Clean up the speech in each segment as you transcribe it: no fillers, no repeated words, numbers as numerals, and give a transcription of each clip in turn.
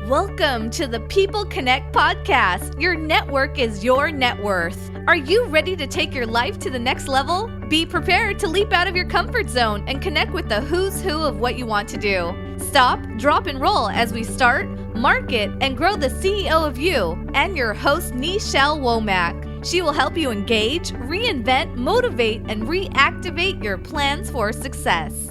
Welcome to the People Connect podcast. Your network is your net worth. Are you ready to take your life to the next level? Be prepared to leap out of your comfort zone and connect with the who's who of what you want to do. Stop, drop, and roll as we start, market, and grow the CEO of you and your host, Nichelle Womack. She will help you engage, reinvent, motivate, and reactivate your plans for success.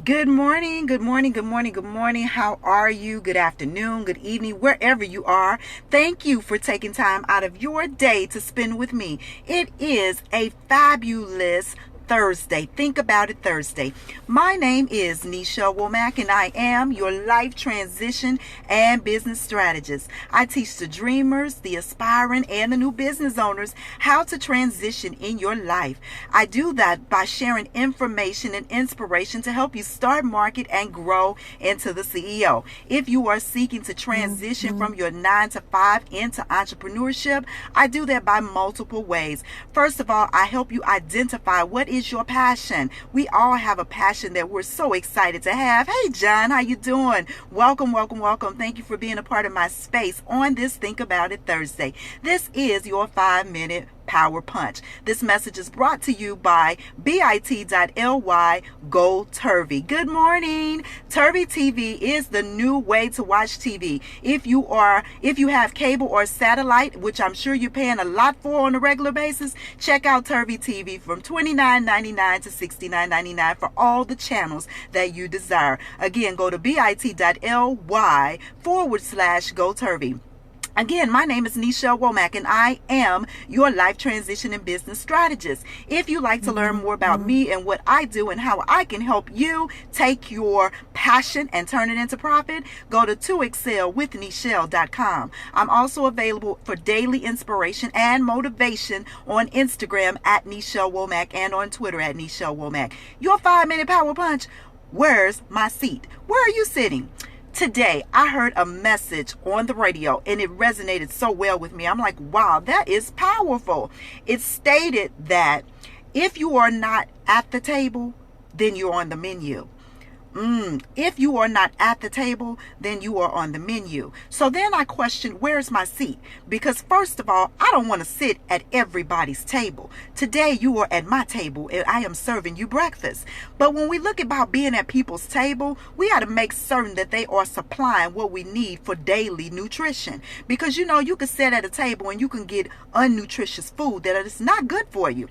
Good morning, good morning, good morning, good morning. How are you? Good afternoon, good evening, wherever you are. Thank you for taking time out of your day to spend with me. It is a fabulous Thursday. Think about it, Thursday. My name is Nichelle Womack, and I am your life transition and business strategist. I teach the dreamers, the aspiring, and the new business owners how to transition in your life. I do that by sharing information and inspiration to help you start, market, and grow into the CEO. If you are seeking to transition from your 9-to-5 into entrepreneurship, I do that by multiple ways. First of all, I help you identify what is your passion. We all have a passion that we're so excited to have. Hey John, how you doing? Welcome, welcome, welcome. Thank you for being a part of my space on this Think About It Thursday. This is your 5-minute Power Punch. This message is brought to you by bit.ly GoTurvy. Good morning. Turvy TV is the new way to watch TV. If you have cable or satellite, which I'm sure you're paying a lot for on a regular basis, check out Turvy TV from $29.99 to $69.99 for all the channels that you desire. Again, go to bit.ly /GoTurvy. Again, my name is Nichelle Womack, and I am your life transition and business strategist. If you'd like to learn more about me and what I do and how I can help you take your passion and turn it into profit, go to toexcelwithnichelle.com. I'm also available for daily inspiration and motivation on Instagram at Nichelle Womack and on Twitter at Nichelle Womack. Your 5-minute Power Punch. Where's my seat? Where are you sitting? Today, I heard a message on the radio and it resonated so well with me. I'm like, wow, that is powerful. It stated that if you are not at the table, then you're on the menu. If you are not at the table, then you are on the menu. So then I questioned, where's my seat? Because first of all, I don't want to sit at everybody's table. Today you are at my table and I am serving you breakfast. But when we look about being at people's table, we got to make certain that they are supplying what we need for daily nutrition. Because you can sit at a table and you can get unnutritious food that is not good for you.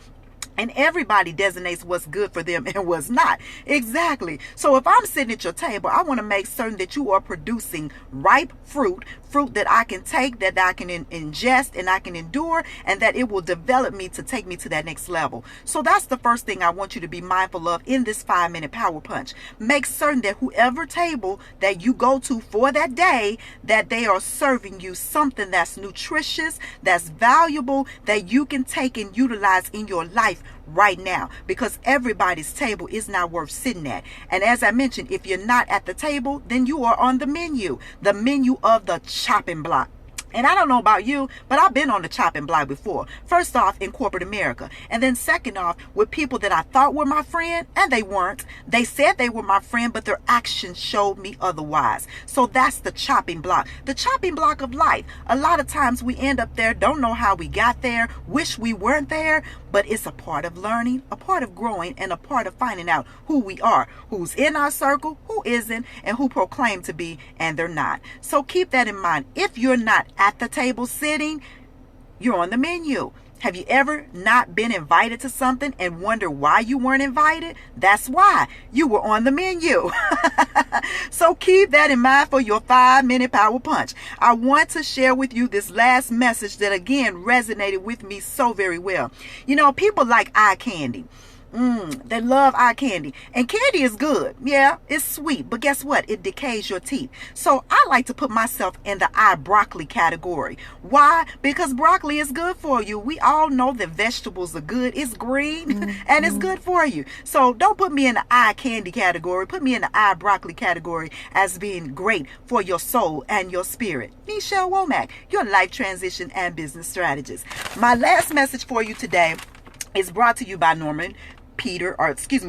And everybody designates what's good for them and what's not. Exactly. So if I'm sitting at your table, I want to make certain that you are producing ripe fruit that I can take, that I can ingest and I can endure, and that it will develop me to take me to that next level. So that's the first thing I want you to be mindful of in this 5-minute Power Punch. Make certain that whoever table that you go to for that day, that they are serving you something that's nutritious, that's valuable, that you can take and utilize in your life right now, because everybody's table is not worth sitting at. And as I mentioned, if you're not at the table, then you are on the menu of the chopping block. And I don't know about you, but I've been on the chopping block before. First off, in corporate America. And then second off, with people that I thought were my friend, and they weren't. They said they were my friend, but their actions showed me otherwise. So that's the chopping block. The chopping block of life. A lot of times we end up there, don't know how we got there, wish we weren't there, but it's a part of learning, a part of growing, and a part of finding out who we are, who's in our circle, who isn't, and who proclaim to be, and they're not. So keep that in mind. If you're not at the table sitting, you're on the menu. Have you ever not been invited to something and wonder why you weren't invited? That's why you were on the menu. So keep that in mind for your 5-minute Power Punch. I want to share with you this last message that again resonated with me so very well. People like eye candy. They love eye candy. And candy is good. Yeah, it's sweet. But guess what? It decays your teeth. So I like to put myself in the eye broccoli category. Why? Because broccoli is good for you. We all know that vegetables are good. It's green and it's good for you. So don't put me in the eye candy category. Put me in the eye broccoli category as being great for your soul and your spirit. Nichelle Womack, your life transition and business strategist. My last message for you today is brought to you by Norman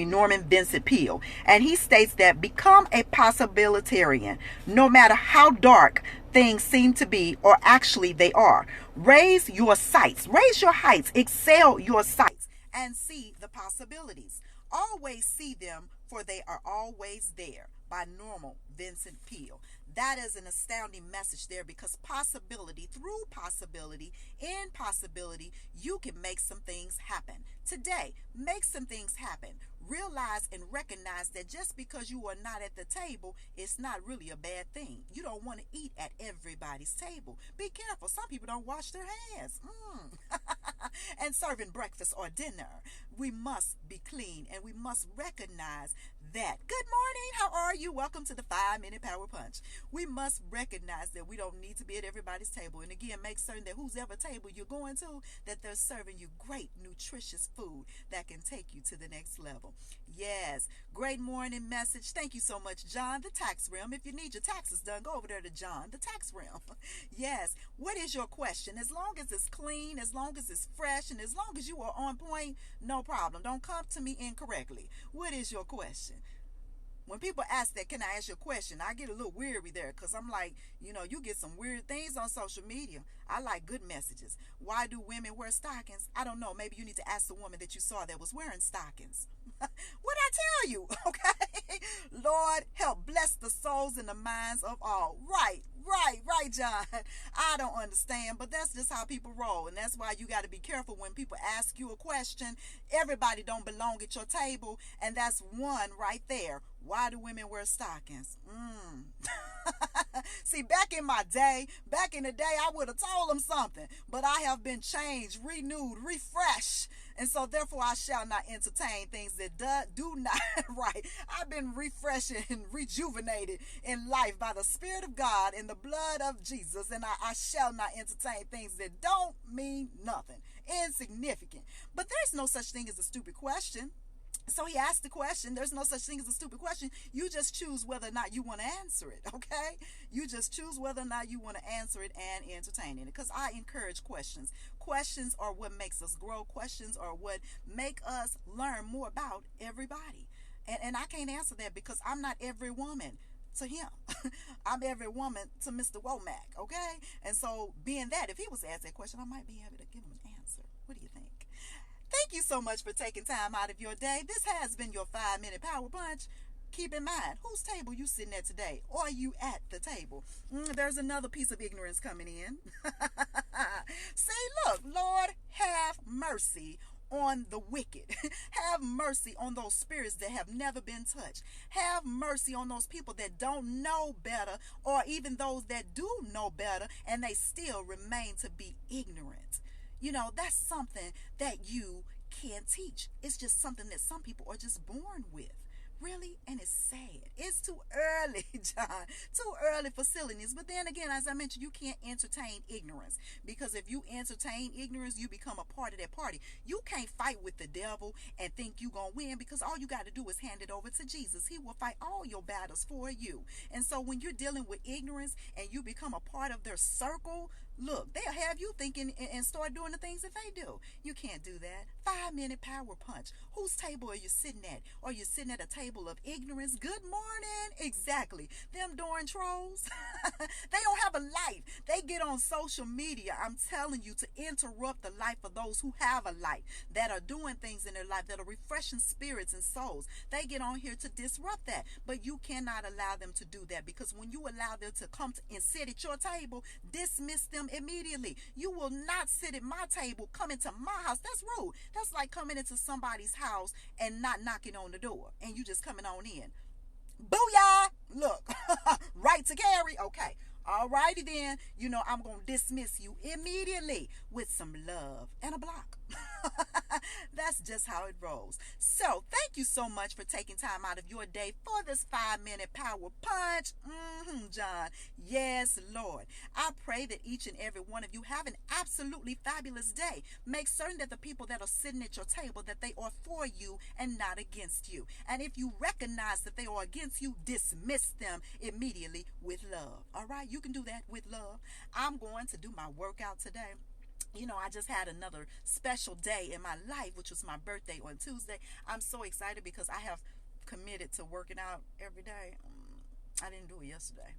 Norman Vincent Peale. And he states that become a possibilitarian, no matter how dark things seem to be, or actually they are. Raise your sights, raise your heights, excel your sights, and see the possibilities. Always see them, for they are always there, by Norman Vincent Peale. That is an astounding message there, because possibility, through possibility, in possibility, you can make some things happen. Today, make some things happen. Realize and recognize that just because you are not at the table, it's not really a bad thing. You don't want to eat at everybody's table. Be careful. Some people don't wash their hands. And serving breakfast or dinner, we must be clean, and we must recognize that. Good morning. How are you? Welcome to the 5-Minute Power Punch. We must recognize that we don't need to be at everybody's table. And again, make certain that whoever table you're going to, that they're serving you great, nutritious food that can take you to the next level. Yes. Great morning message. Thank you so much, John, the Tax Realm. If you need your taxes done, go over there to John, the Tax Realm. Yes. What is your question? As long as it's clean, as long as it's fresh, and as long as you are on point, no problem. Don't come to me incorrectly. What is your question? When people ask that, can I ask you a question? I get a little weary there, because I'm like, you get some weird things on social media. I like good messages. Why do women wear stockings? I don't know. Maybe you need to ask the woman that you saw that was wearing stockings. What'd I tell you? Okay. Lord, help bless the souls and the minds of all. Right, John. I don't understand, but that's just how people roll. And that's why you got to be careful when people ask you a question. Everybody don't belong at your table. And that's one right there. Why do women wear stockings? See, back in the day, I would have told them something. But I have been changed, renewed, refreshed. And so therefore I shall not entertain things that do not right. I've been refreshed and rejuvenated in life by the Spirit of God and the blood of Jesus. And I shall not entertain things that don't mean nothing, insignificant. But there's no such thing as a stupid question. So he asked the question. There's no such thing as a stupid question. You just choose whether or not you want to answer it, okay? You just choose whether or not you want to answer it and entertain it. Because I encourage questions. Questions are what makes us grow. Questions are what make us learn more about everybody. And I can't answer that, because I'm not every woman to him. I'm every woman to Mr. Womack, okay? And so being that, if he was asked that question, I might be able to give him an answer. What do you think? Thank you so much for taking time out of your day. This has been your 5-Minute Power Punch. Keep in mind, whose table you sitting at today? Or are you at the table? There's another piece of ignorance coming in. See, look, Lord, have mercy on the wicked. Have mercy on those spirits that have never been touched. Have mercy on those people that don't know better, or even those that do know better and they still remain to be ignorant. That's something that you can't teach. It's just something that some people are just born with. Really? And it's sad. It's too early, John. Too early for silliness. But then again, as I mentioned, you can't entertain ignorance. Because if you entertain ignorance, you become a part of that party. You can't fight with the devil and think you're going to win, because all you got to do is hand it over to Jesus. He will fight all your battles for you. And so when you're dealing with ignorance and you become a part of their circle, look, they'll have you thinking and start doing the things that they do. You can't do that. 5-Minute Power Punch. Whose table are you sitting at? Are you sitting at a table of ignorance? Good morning. Exactly. Them darn trolls. They don't have a life. They get on social media, I'm telling you, to interrupt the life of those who have a life, that are doing things in their life, that are refreshing spirits and souls. They get on here to disrupt that. But you cannot allow them to do that, because when you allow them to come and sit at your table, dismiss them immediately. You will not sit at my table, come into my house. That's rude. That's like coming into somebody's house and not knocking on the door, and you just coming on in. Booyah! Look, right to carry. Okay. Alrighty then. I'm going to dismiss you immediately with some love and a block. That's just how it rolls. So thank you so much for taking time out of your day for this 5-Minute Power Punch. John. Yes, Lord. I pray that each and every one of you have an absolutely fabulous day. Make certain that the people that are sitting at your table, that they are for you and not against you. And if you recognize that they are against you, dismiss them immediately with love. All right? You can do that with love. I'm going to do my workout today. I just had another special day in my life, which was my birthday on Tuesday. I'm so excited because I have committed to working out every day. I didn't do it yesterday.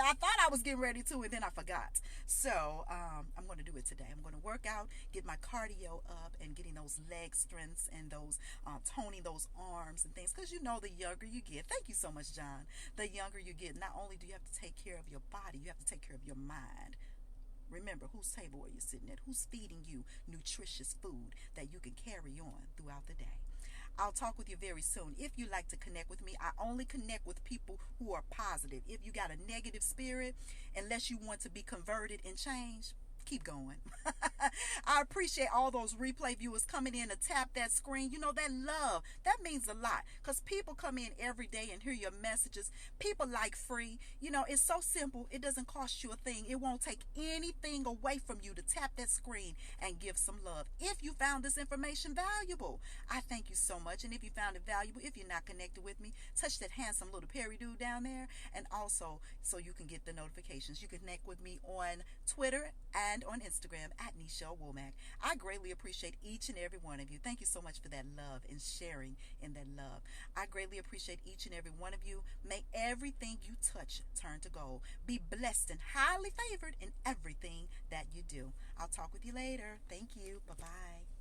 I thought I was getting ready to, and then I forgot. So I'm going to do it today. I'm going to work out, get my cardio up, and getting those leg strengths and those toning those arms and things. Because the younger you get. Thank you so much, John. The younger you get, not only do you have to take care of your body, you have to take care of your mind. Remember, whose table are you sitting at? Who's feeding you nutritious food that you can carry on throughout the day? I'll talk with you very soon. If you like to connect with me, I only connect with people who are positive. If you got a negative spirit, unless you want to be converted and changed, keep going. I appreciate all those replay viewers coming in to tap that screen. That love, that means a lot, because people come in every day and hear your messages. People like free. It's so simple. It doesn't cost you a thing. It won't take anything away from you to tap that screen and give some love. If you found this information valuable, I thank you so much. And if you found it valuable, if you're not connected with me, touch that handsome little Perry dude down there. And also, so you can get the notifications, you can connect with me on Twitter and on Instagram at Nichelle Womack. I greatly appreciate each and every one of you. Thank you so much for that love and sharing in that love. I greatly appreciate each and every one of you. May everything you touch turn to gold. Be blessed and highly favored in everything that you do. I'll talk with you later. Thank you. Bye-bye.